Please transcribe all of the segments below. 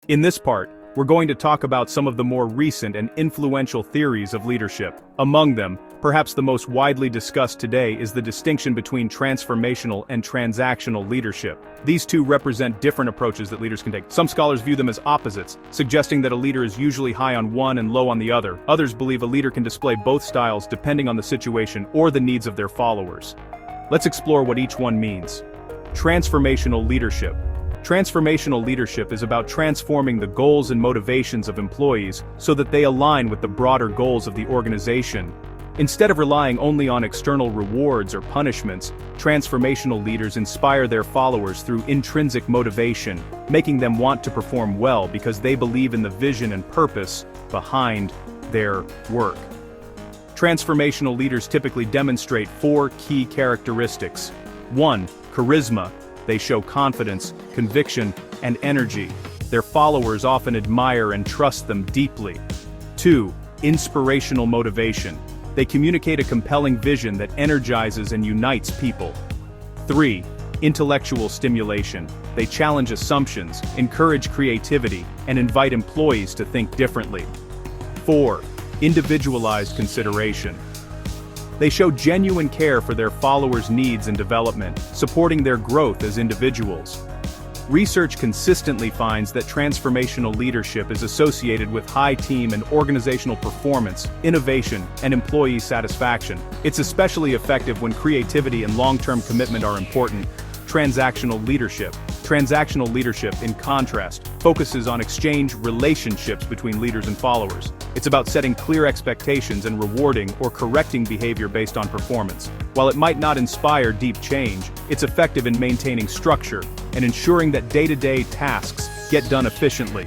In this part, we're going to talk about some of the more recent and influential theories of leadership. Among them, perhaps the most widely discussed today is the distinction between transformational and transactional leadership. These two represent different approaches that leaders can take. Some scholars view them as opposites, suggesting that a leader is usually high on one and low on the other. Others believe a leader can display both styles depending on the situation or the needs of their followers. Let's explore what each one means. Transformational leadership. Transformational leadership is about transforming the goals and motivations of employees so that they align with the broader goals of the organization. Instead of relying only on external rewards or punishments, transformational leaders inspire their followers through intrinsic motivation, making them want to perform well because they believe in the vision and purpose behind their work. Transformational leaders typically demonstrate 4 key characteristics. 1. Charisma. They show confidence, conviction, and energy. Their followers often admire and trust them deeply. 2. Inspirational motivation. They communicate a compelling vision that energizes and unites people. 3. Intellectual stimulation. They challenge assumptions, encourage creativity, and invite employees to think differently. 4. Individualized consideration. They show genuine care for their followers' needs and development, supporting their growth as individuals. Research consistently finds that transformational leadership is associated with high team and organizational performance, innovation, and employee satisfaction. It's especially effective when creativity and long-term commitment are important. Transactional leadership. Transactional leadership, in contrast, focuses on exchange relationships between leaders and followers. It's about setting clear expectations and rewarding or correcting behavior based on performance. While it might not inspire deep change, it's effective in maintaining structure and ensuring that day-to-day tasks get done efficiently.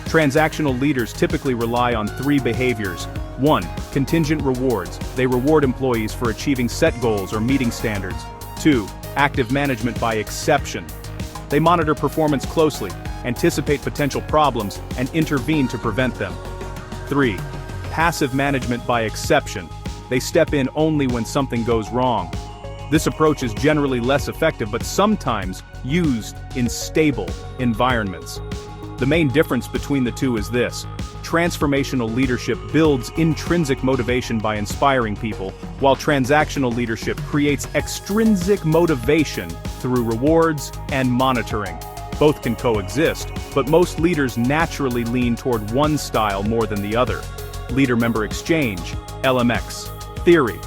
Transactional leaders typically rely on 3 behaviors. 1. Contingent rewards. They reward employees for achieving set goals or meeting standards. 2. Active management by exception. They monitor performance closely, anticipate potential problems, and intervene to prevent them. 3. Passive management by exception. They step in only when something goes wrong. This approach is generally less effective but sometimes used in stable environments. The main difference between the two is this. Transformational leadership builds intrinsic motivation by inspiring people, while transactional leadership creates extrinsic motivation through rewards and monitoring. Both can coexist, but most leaders naturally lean toward one style more than the other. Leader-member exchange, LMX, theory.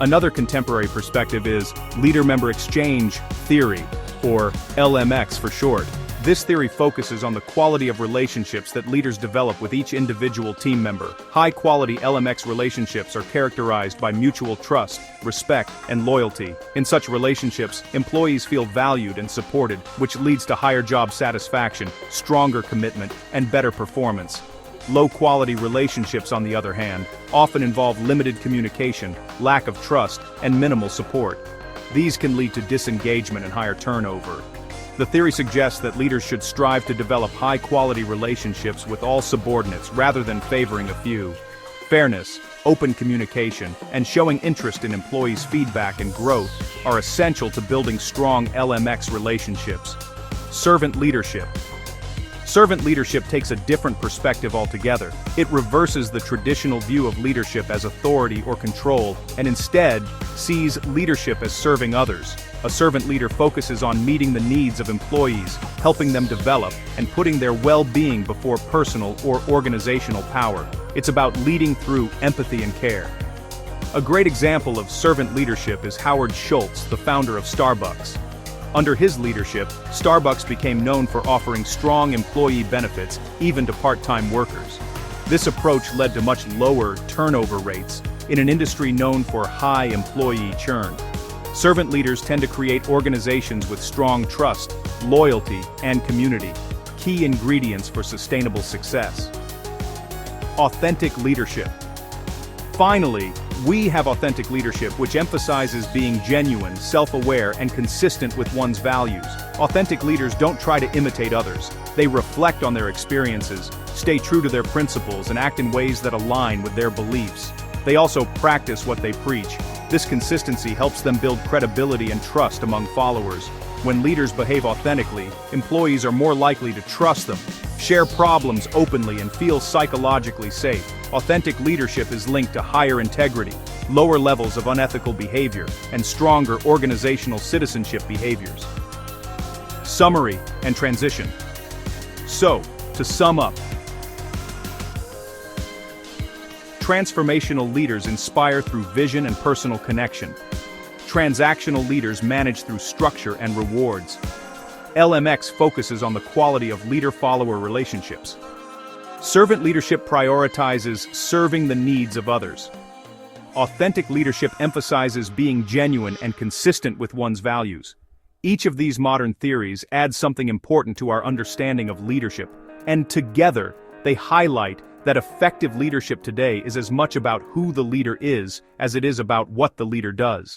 Another contemporary perspective is leader-member exchange theory, or LMX for short. This theory focuses on the quality of relationships that leaders develop with each individual team member. High-quality LMX relationships are characterized by mutual trust, respect, and loyalty. In such relationships, employees feel valued and supported, which leads to higher job satisfaction, stronger commitment, and better performance. Low-quality relationships, on the other hand, often involve limited communication, lack of trust, and minimal support. These can lead to disengagement and higher turnover. The theory suggests that leaders should strive to develop high-quality relationships with all subordinates rather than favoring a few. Fairness, open communication, and showing interest in employees' feedback and growth are essential to building strong LMX relationships. Servant leadership. Servant leadership takes a different perspective altogether. It reverses the traditional view of leadership as authority or control, and instead sees leadership as serving others. A servant leader focuses on meeting the needs of employees, helping them develop, and putting their well-being before personal or organizational power. It's about leading through empathy and care. A great example of servant leadership is Howard Schultz, the founder of Starbucks. Under his leadership, Starbucks became known for offering strong employee benefits, even to part-time workers. This approach led to much lower turnover rates in an industry known for high employee churn. Servant leaders tend to create organizations with strong trust, loyalty, and community, key ingredients for sustainable success. Authentic leadership. Finally, we have authentic leadership, which emphasizes being genuine, self-aware, and consistent with one's values. Authentic leaders don't try to imitate others. They reflect on their experiences, stay true to their principles, and act in ways that align with their beliefs. They also practice what they preach. This consistency helps them build credibility and trust among followers. When leaders behave authentically, employees are more likely to trust them, Share problems openly and feel psychologically safe. Authentic leadership is linked to higher integrity, lower levels of unethical behavior, and stronger organizational citizenship behaviors. Summary and transition. So, to sum up, transformational leaders inspire through vision and personal connection. Transactional leaders manage through structure and rewards. LMX focuses on the quality of leader-follower relationships. Servant leadership prioritizes serving the needs of others. Authentic leadership emphasizes being genuine and consistent with one's values. Each of these modern theories adds something important to our understanding of leadership, and together, they highlight that effective leadership today is as much about who the leader is as it is about what the leader does.